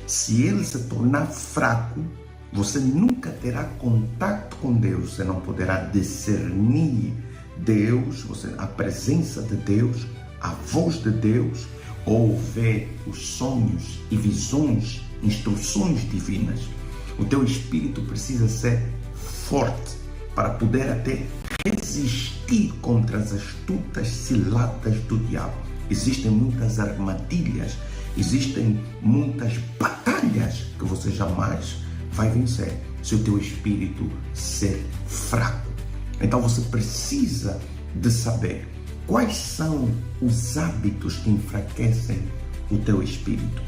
Se ele se tornar fraco, você nunca terá contato com Deus, você não poderá discernir Deus, a presença de Deus, a voz de Deus, ou ver os sonhos e visões, instruções divinas. O teu espírito precisa ser forte para poder até resistir contra as astutas ciladas do diabo. Existem muitas armadilhas, existem muitas batalhas que você jamais vai vencer se o teu espírito ser fraco. Então você precisa de saber quais são os hábitos que enfraquecem o teu espírito.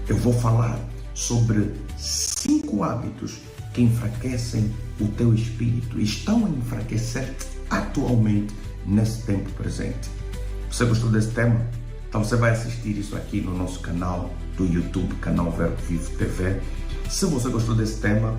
Eu vou falar sobre 5 hábitos que enfraquecem o teu espírito e estão a enfraquecer-te atualmente nesse tempo presente. Você gostou desse tema? Então você vai assistir isso aqui no nosso canal do YouTube, canal Verbo Vivo TV. Se você gostou desse tema,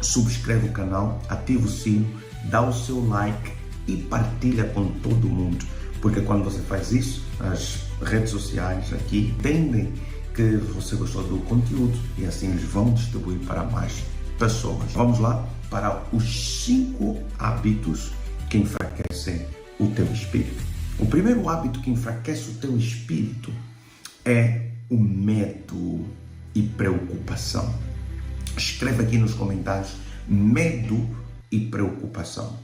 subscreve o canal, ativa o sino, dá o seu like e partilha com todo mundo, porque quando você faz isso, as redes sociais aqui entendem que você gostou do conteúdo e assim eles vão distribuir para mais pessoas. Vamos lá para os 5 hábitos que enfraquecem o teu espírito. O primeiro hábito que enfraquece o teu espírito é o medo e preocupação. Escreva aqui nos comentários: medo e preocupação.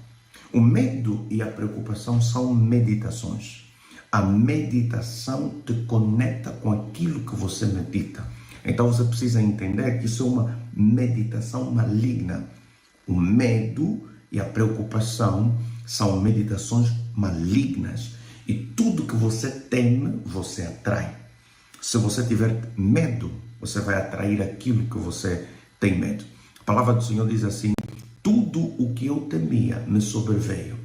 O medo e a preocupação são meditações. A meditação te conecta com aquilo que você medita. Então você precisa entender que isso é uma meditação maligna. O medo e a preocupação são meditações malignas. E tudo que você teme, você atrai. Se você tiver medo, você vai atrair aquilo que você tem medo. A palavra do Senhor diz assim: tudo o que eu temia me sobreveio.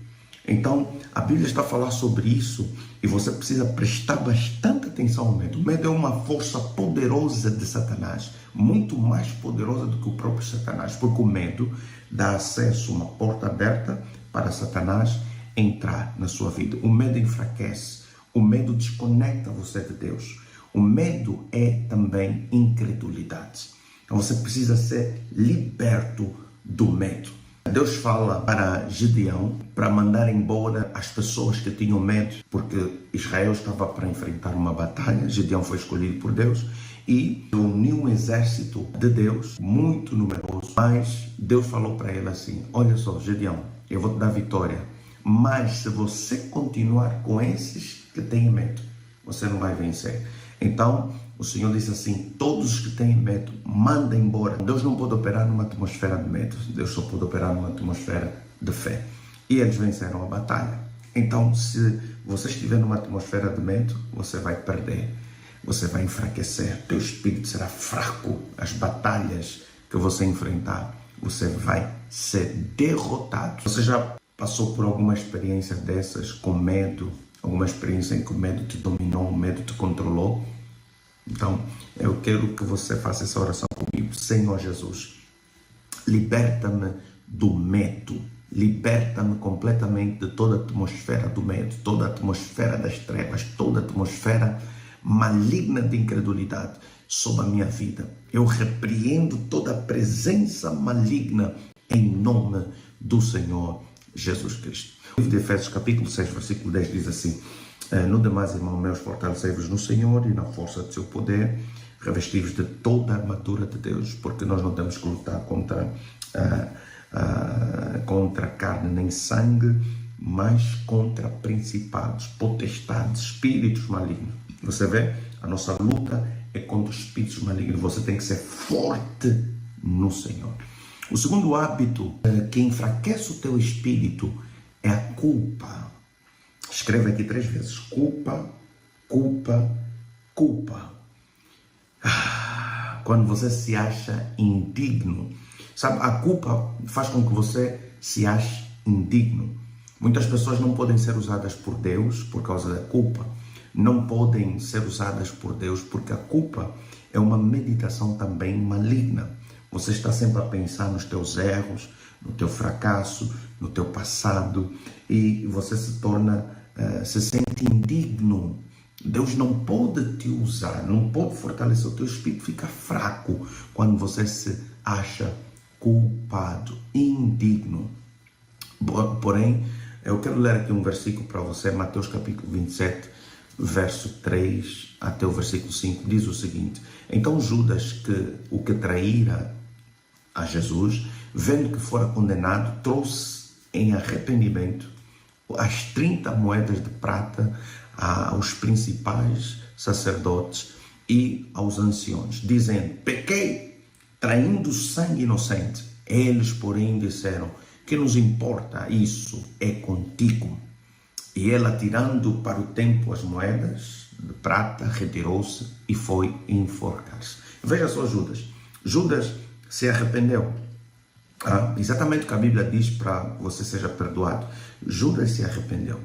Então, a Bíblia está a falar sobre isso e você precisa prestar bastante atenção ao medo. O medo é uma força poderosa de Satanás, muito mais poderosa do que o próprio Satanás, porque o medo dá acesso, uma porta aberta para Satanás entrar na sua vida. O medo enfraquece, o medo desconecta você de Deus. O medo é também incredulidade. Então você precisa ser liberto do medo. Deus fala para Gideão para mandar embora as pessoas que tinham medo, porque Israel estava para enfrentar uma batalha. Gideão foi escolhido por Deus e uniu um exército de Deus muito numeroso. Mas Deus falou para ele assim: olha só, Gideão, eu vou te dar vitória, mas se você continuar com esses que têm medo, você não vai vencer. Então o Senhor disse assim: todos os que têm medo, manda embora. Deus não pode operar numa atmosfera de medo, Deus só pode operar numa atmosfera de fé. E eles venceram a batalha. Então, se você estiver numa atmosfera de medo, você vai perder, você vai enfraquecer, teu espírito será fraco. As batalhas que você enfrentar, você vai ser derrotado. Você já passou por alguma experiência dessas com medo? Alguma experiência em que o medo te dominou, o medo te controlou? Então, eu quero que você faça essa oração comigo. Senhor Jesus, liberta-me do medo. Liberta-me completamente de toda a atmosfera do medo, toda a atmosfera das trevas, toda a atmosfera maligna de incredulidade sobre a minha vida. Eu repreendo toda a presença maligna em nome do Senhor Jesus Cristo. O livro de Efésios capítulo 6, versículo 10 diz assim: no demais, irmãos meus, fortalecei-vos no Senhor e na força do seu poder, revesti-vos de toda a armadura de Deus, porque nós não temos que lutar contra carne nem sangue, mas contra principados, potestades, espíritos malignos. Você vê? A nossa luta é contra os espíritos malignos. Você tem que ser forte no Senhor. O segundo hábito que enfraquece o teu espírito é a culpa. Escreve aqui 3 vezes: culpa, culpa, culpa. Quando você se acha indigno, sabe, a culpa faz com que você se ache indigno. Muitas pessoas não podem ser usadas por Deus por causa da culpa. Não podem ser usadas por Deus porque a culpa é uma meditação também maligna. Você está sempre a pensar nos teus erros, no teu fracasso, no teu passado, e você se torna, se sente indigno Deus não pode te usar, não pode fortalecer o teu espírito, fica fraco quando você se acha culpado, indigno. Porém, eu quero ler aqui um versículo para você, Mateus capítulo 27, verso 3 até o versículo 5, diz o seguinte: então Judas, o que traíra a Jesus, vendo que fora condenado, trouxe em arrependimento as 30 moedas de prata aos principais sacerdotes e aos anciões, dizendo: pequei, traindo sangue inocente. Eles, porém, disseram: que nos importa, isso é contigo. E ele, atirando para o templo as moedas de prata, retirou-se e foi enforcar-se. Veja só Judas. Judas se arrependeu. Exatamente o que a Bíblia diz para que você seja perdoado. Judas se arrependeu.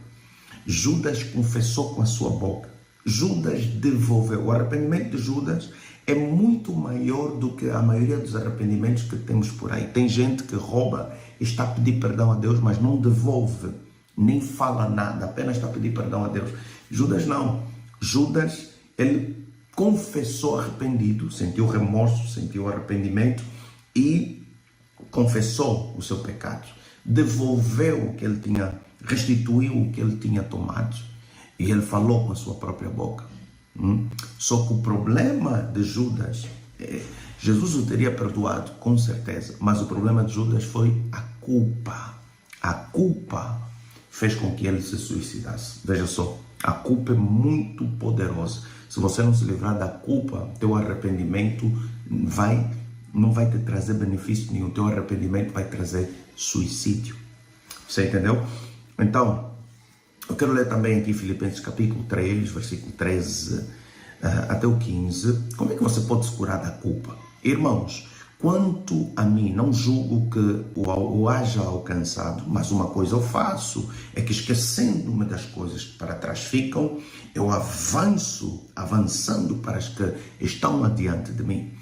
Judas confessou com a sua boca. Judas devolveu. O arrependimento de Judas é muito maior do que a maioria dos arrependimentos que temos por aí. Tem gente que rouba e está a pedir perdão a Deus, mas não devolve, nem fala nada, apenas está a pedir perdão a Deus. Judas não. Judas, ele confessou arrependido, sentiu remorso, sentiu arrependimento e confessou o seu pecado. Devolveu o que ele tinha, restituiu o que ele tinha tomado. E ele falou com a sua própria boca. Só que o problema de Judas, Jesus o teria perdoado, com certeza. Mas o problema de Judas foi a culpa. A culpa fez com que ele se suicidasse. Veja só, a culpa é muito poderosa. Se você não se livrar da culpa, teu arrependimento não vai te trazer benefício nenhum. Teu arrependimento vai trazer suicídio. Você entendeu? Então, eu quero ler também aqui Filipenses capítulo 3, versículo 13 até o 15. Como é que você pode se curar da culpa? Irmãos, quanto a mim, não julgo que o haja alcançado, mas uma coisa eu faço, é que esquecendo-me das coisas que para trás ficam, eu avançando para as que estão adiante de mim.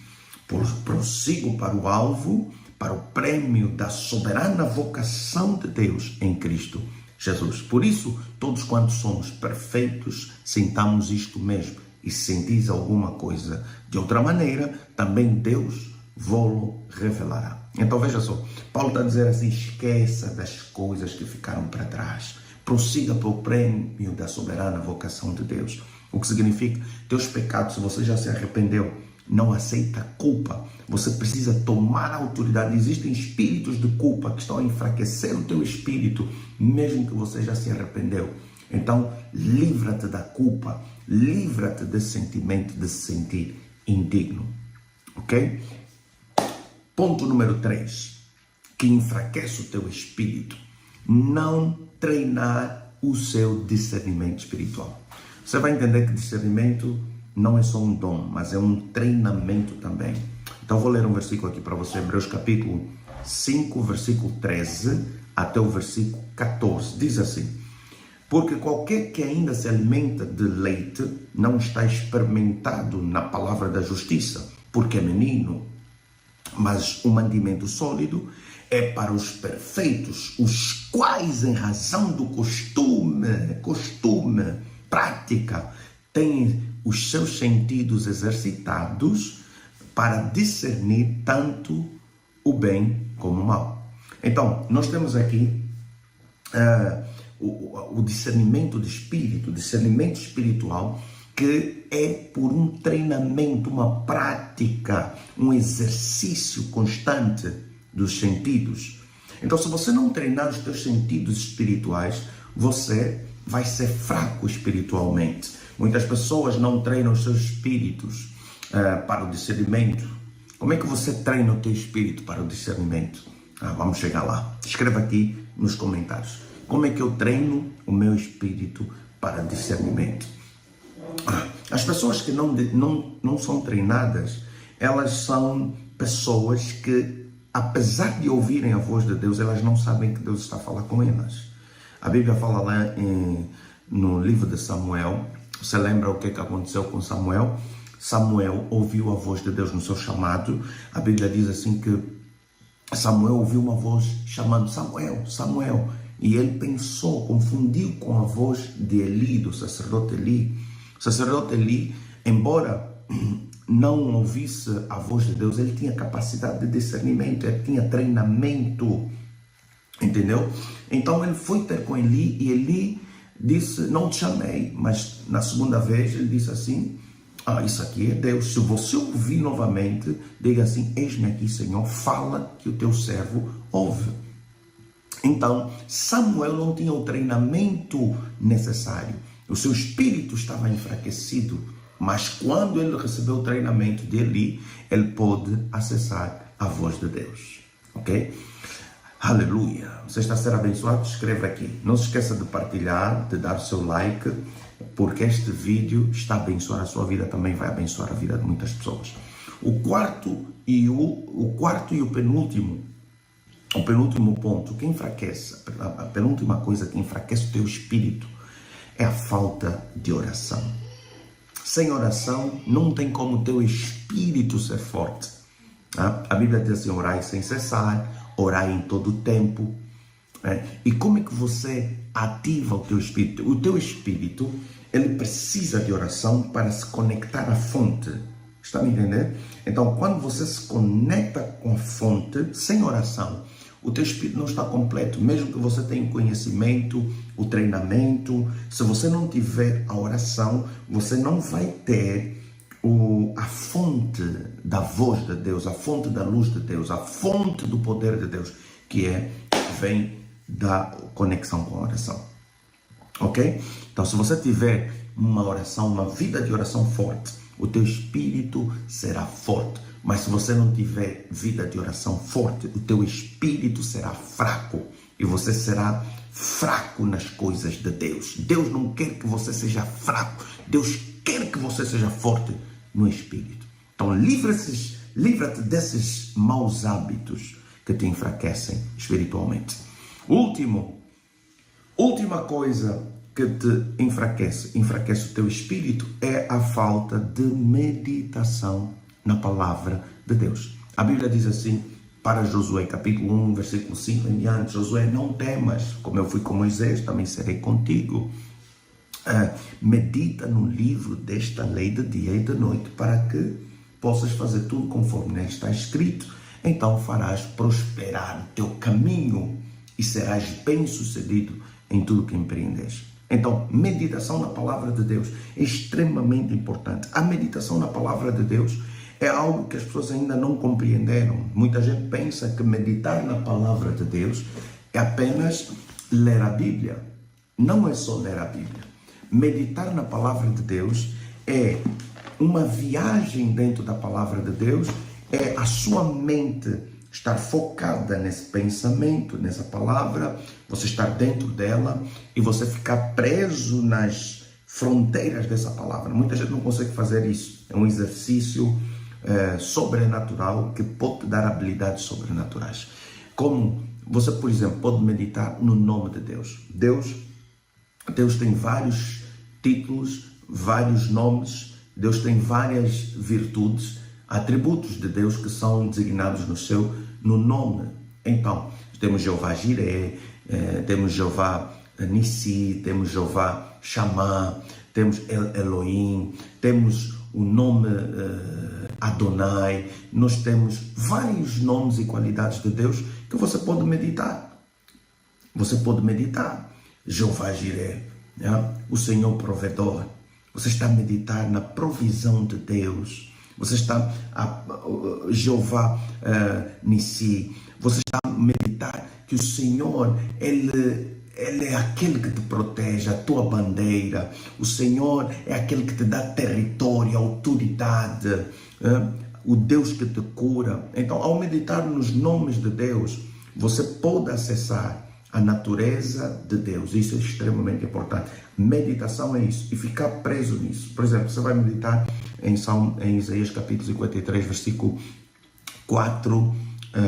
Prossigo para o alvo, para o prêmio da soberana vocação de Deus em Cristo Jesus. Por isso, todos quantos somos perfeitos, sintamos isto mesmo. E se sentis alguma coisa de outra maneira, também Deus vos revelará. Então veja só, Paulo está a dizer assim: esqueça das coisas que ficaram para trás. Prossiga para o prêmio da soberana vocação de Deus. O que significa, teus pecados, se você já se arrependeu, não aceita culpa. Você precisa tomar a autoridade. Existem espíritos de culpa que estão a enfraquecer o teu espírito, mesmo que você já se arrependeu. Então, livra-te da culpa. Livra-te desse sentimento de se sentir indigno. Ok? Ponto número 3, que enfraquece o teu espírito. Não treinar o seu discernimento espiritual. Você vai entender que discernimento não é só um dom, mas é um treinamento também. Então vou ler um versículo aqui para você, Hebreus capítulo 5, versículo 13 até o versículo 14. Diz assim: porque qualquer que ainda se alimenta de leite não está experimentado na palavra da justiça, porque é menino. Mas o mandamento sólido é para os perfeitos, os quais, em razão do costume, prática, têm os seus sentidos exercitados para discernir tanto o bem como o mal. Então, nós temos aqui o discernimento de espírito, discernimento espiritual, que é por um treinamento, uma prática, um exercício constante dos sentidos. Então, se você não treinar os teus sentidos espirituais, você vai ser fraco espiritualmente. Muitas pessoas não treinam os seus espíritos para o discernimento. Como é que você treina o teu espírito para o discernimento? Vamos chegar lá. Escreva aqui nos comentários. Como é que eu treino o meu espírito para discernimento? As pessoas que não são treinadas, elas são pessoas que, apesar de ouvirem a voz de Deus, elas não sabem que Deus está a falar com elas. A Bíblia fala lá no livro de Samuel. Você lembra o que aconteceu com Samuel? Samuel ouviu a voz de Deus no seu chamado. A Bíblia diz assim que Samuel ouviu uma voz chamando Samuel, Samuel. E ele pensou, confundiu com a voz de Eli, do sacerdote Eli. O sacerdote Eli, embora não ouvisse a voz de Deus, ele tinha capacidade de discernimento, ele tinha treinamento, entendeu? Então ele foi ter com Eli e Eli disse, não te chamei, mas na segunda vez ele disse assim, isso aqui é Deus, se você ouvir novamente, diga assim, eis-me aqui, Senhor, fala que o teu servo ouve. Então, Samuel não tinha o treinamento necessário, o seu espírito estava enfraquecido, mas quando ele recebeu o treinamento de Eli, ele pôde acessar a voz de Deus, ok? Aleluia! Você está a ser abençoado? Escreva aqui. Não se esqueça de partilhar, de dar o seu like, porque este vídeo está a abençoar a sua vida, também vai abençoar a vida de muitas pessoas. O quarto e o penúltimo ponto que enfraquece, a penúltima coisa que enfraquece o teu espírito é a falta de oração. Sem oração não tem como o teu espírito ser forte. A Bíblia diz assim, orai sem cessar, orai em todo o tempo. E como é que você ativa o teu espírito? O teu espírito, ele precisa de oração para se conectar à fonte. Está me entendendo? Então, quando você se conecta com a fonte, sem oração, o teu espírito não está completo. Mesmo que você tenha o conhecimento, o treinamento, se você não tiver a oração, você não vai ter a fonte da voz de Deus, a fonte da luz de Deus, a fonte do poder de Deus, que vem da conexão com a oração. Ok? Então, se você tiver uma oração, uma vida de oração forte, o teu espírito será forte. Mas se você não tiver vida de oração forte, o teu espírito será fraco. E você será fraco nas coisas de Deus. Deus não quer que você seja fraco. Deus quer que você seja forte no espírito. Então, livra-te desses maus hábitos que te enfraquecem espiritualmente. Última coisa que te enfraquece o teu espírito é a falta de meditação na palavra de Deus. A Bíblia diz assim para Josué, capítulo 1, versículo 5 em diante, Josué, não temas, como eu fui com Moisés, também serei contigo. Medita no livro desta lei de dia e de noite, para que possas fazer tudo conforme nele está escrito. Então farás prosperar o teu caminho e serás bem-sucedido em tudo que empreendes. Então, meditação na palavra de Deus é extremamente importante. A meditação na palavra de Deus é algo que as pessoas ainda não compreenderam. Muita gente pensa que meditar na palavra de Deus é apenas ler a Bíblia. Não é só ler a Bíblia. Meditar na palavra de Deus é uma viagem dentro da palavra de Deus, é a sua mente estar focada nesse pensamento, nessa palavra, você estar dentro dela e você ficar preso nas fronteiras dessa palavra. Muita gente não consegue fazer isso. É um exercício sobrenatural que pode te dar habilidades sobrenaturais. Como você, por exemplo, pode meditar no nome de Deus. Deus tem vários títulos, vários nomes, Deus tem várias virtudes, atributos de Deus que são designados no nome. Então, temos Jeová Jireh, temos Jeová Nissi, temos Jeová Shammah, temos Elohim, temos o nome Adonai, nós temos vários nomes e qualidades de Deus que você pode meditar. Você pode meditar. Jeová Jireh, o Senhor provedor. Você está a meditar na provisão de Deus. Você está Jeová Nissi. Você está a meditar que o Senhor, Ele é aquele que te protege, a tua bandeira. O Senhor é aquele que te dá território, autoridade, o Deus que te cura. Então, ao meditar nos nomes de Deus, você pode acessar a natureza de Deus. Isso é extremamente importante. Meditação é isso, e ficar preso nisso. Por exemplo, você vai meditar em Isaías capítulo 53, versículo 4,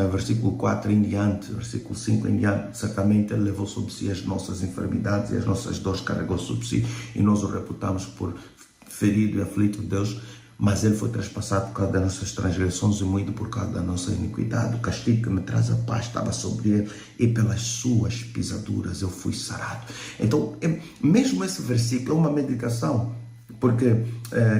versículo 4 em diante, versículo 5 em diante. Certamente Ele levou sobre si as nossas enfermidades e as nossas dores carregou sobre si, e nós o reputamos por ferido e aflito de Deus, mas Ele foi traspassado por causa das nossas transgressões e moído por causa da nossa iniquidade. O castigo que me traz a paz estava sobre Ele, e pelas suas pisaduras eu fui sarado. Então, mesmo esse versículo é uma meditação. Porque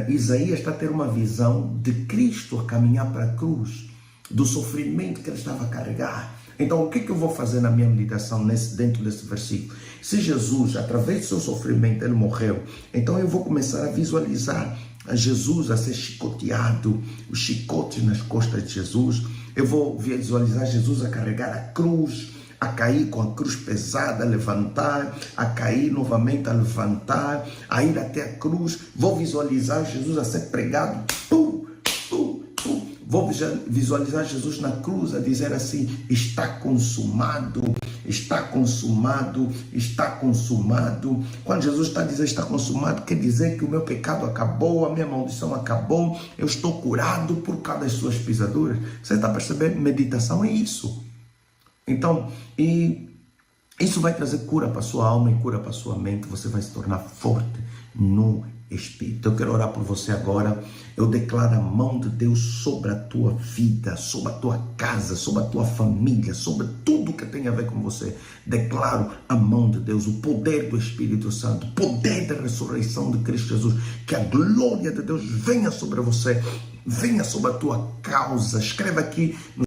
Isaías está a ter uma visão de Cristo a caminhar para a cruz, do sofrimento que ele estava a carregar. Então, o que eu vou fazer na minha meditação dentro desse versículo? Se Jesus, através do seu sofrimento, ele morreu, então eu vou começar a visualizar a Jesus a ser chicoteado, os chicotes nas costas de Jesus. Eu vou visualizar Jesus a carregar a cruz, a cair com a cruz pesada, a levantar, a cair novamente, a levantar, a ir até a cruz. Vou visualizar Jesus a ser pregado. Pum, pum, pum. Vou visualizar Jesus na cruz a dizer assim: está consumado, está consumado, está consumado. Quando Jesus está a dizer está consumado, quer dizer que o meu pecado acabou, a minha maldição acabou, eu estou curado por causa das suas pisaduras. Você está percebendo? Meditação é isso. Então, e isso vai trazer cura para a sua alma e cura para a sua mente. Você vai se tornar forte no Espírito. Eu quero orar por você agora. Eu declaro a mão de Deus sobre a tua vida, sobre a tua casa, sobre a tua família, sobre tudo que tem a ver com você. Declaro a mão de Deus, o poder do Espírito Santo, o poder da ressurreição de Cristo Jesus. Que a glória de Deus venha sobre você, venha sobre a tua causa. Escreva aqui no